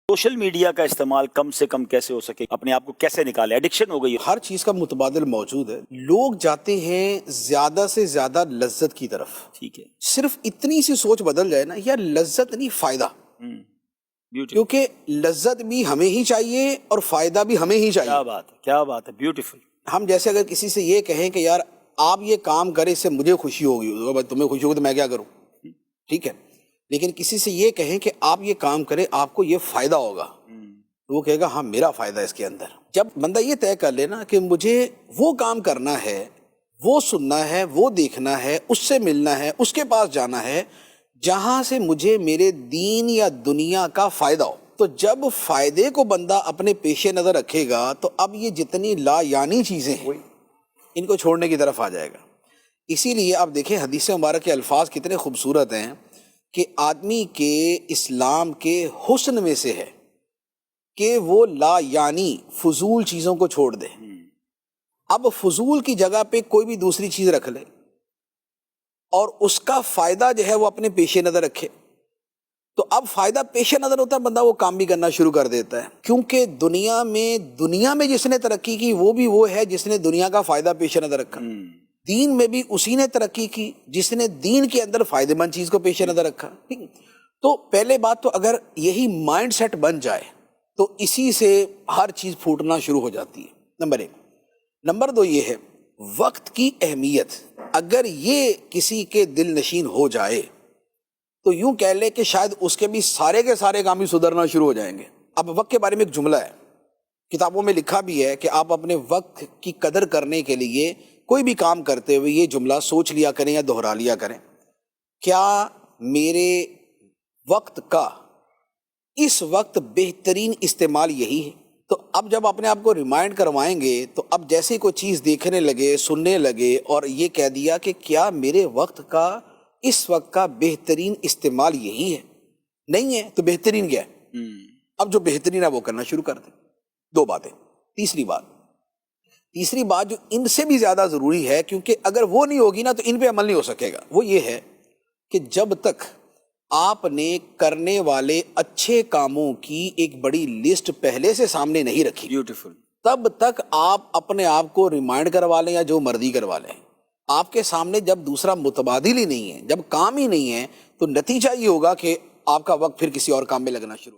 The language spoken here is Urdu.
سوشل میڈیا کا استعمال کم سے کم کیسے ہو سکے، اپنے آپ کو کیسے نکالے؟ ایڈکشن ہو گئی ہے۔ ہر چیز کا متبادل موجود ہے۔ لوگ جاتے ہیں زیادہ سے زیادہ لذت کی طرف، ٹھیک ہے، صرف اتنی سی سوچ بدل جائے نا، یا لذت نہیں فائدہ، بیوٹیفل، کیونکہ لذت بھی ہمیں ہی چاہیے اور فائدہ بھی ہمیں ہی چاہیے۔ کیا بات ہے، کیا بات ہے، بیوٹیفل۔ ہم جیسے اگر کسی سے یہ کہیں کہ یار آپ یہ کام کرے اس سے مجھے خوشی ہوگی، تمہیں خوشی ہوگی تو میں کیا کروں، ٹھیک ہے، لیکن کسی سے یہ کہیں کہ آپ یہ کام کرے آپ کو یہ فائدہ ہوگا، تو وہ کہے گا ہاں میرا فائدہ ہے اس کے اندر۔ جب بندہ یہ طے کر لینا کہ مجھے وہ کام کرنا ہے، وہ سننا ہے، وہ دیکھنا ہے، اس سے ملنا ہے، اس کے پاس جانا ہے جہاں سے مجھے میرے دین یا دنیا کا فائدہ ہو، تو جب فائدے کو بندہ اپنے پیش نظر رکھے گا تو اب یہ جتنی لا یعنی چیزیں ہیں ان کو چھوڑنے کی طرف آ جائے گا۔ اسی لیے آپ دیکھیں حدیث مبارک کے الفاظ کتنے خوبصورت ہیں کہ آدمی کے اسلام کے حسن میں سے ہے کہ وہ لا یعنی فضول چیزوں کو چھوڑ دے۔ اب فضول کی جگہ پہ کوئی بھی دوسری چیز رکھ لے اور اس کا فائدہ جو ہے وہ اپنے پیش نظر رکھے، تو اب فائدہ پیش نظر ہوتا ہے، بندہ وہ کام بھی کرنا شروع کر دیتا ہے، کیونکہ دنیا میں جس نے ترقی کی وہ ہے جس نے دنیا کا فائدہ پیش نظر رکھا۔ دین میں بھی اسی نے ترقی کی جس نے دین کے اندر فائدہ مند چیز کو پیش نظر رکھا۔ تو پہلے بات تو اگر یہی مائنڈ سیٹ بن جائے تو اسی سے ہر چیز پھوٹنا شروع ہو جاتی ہے، نمبر ایک۔ نمبر دو یہ ہے وقت کی اہمیت، اگر یہ کسی کے دل نشین ہو جائے تو یوں کہہ لے کہ شاید اس کے بھی سارے کے سارے کام بھی سدھرنا شروع ہو جائیں گے۔ اب وقت کے بارے میں ایک جملہ ہے، کتابوں میں لکھا بھی ہے کہ آپ اپنے وقت کی قدر کرنے کے لیے کوئی بھی کام کرتے ہوئے یہ جملہ سوچ لیا کریں یا دہرا لیا کریں، کیا میرے وقت کا اس وقت بہترین استعمال یہی ہے؟ تو اب جب اپنے آپ کو ریمائنڈ کروائیں گے تو اب جیسے کوئی چیز دیکھنے لگے، سننے لگے اور یہ کہہ دیا کہ کیا میرے وقت کا اس وقت کا بہترین استعمال یہی ہے؟ نہیں ہے تو بہترین کیا ہے؟ اب جو بہترین ہے وہ کرنا شروع کر دیں۔ دو باتیں۔ تیسری بات جو ان سے بھی زیادہ ضروری ہے، کیونکہ اگر وہ نہیں ہوگی نا تو ان پہ عمل نہیں ہو سکے گا، وہ یہ ہے کہ جب تک آپ نے کرنے والے اچھے کاموں کی ایک بڑی لسٹ پہلے سے سامنے نہیں رکھی، بیوٹیفل، تب تک آپ اپنے آپ کو ریمائنڈ کروا لیں یا جو مرضی کروا لیں، آپ کے سامنے جب دوسرا متبادل ہی نہیں ہے، جب کام ہی نہیں ہے، تو نتیجہ یہ ہوگا کہ آپ کا وقت پھر کسی اور کام میں لگنا شروع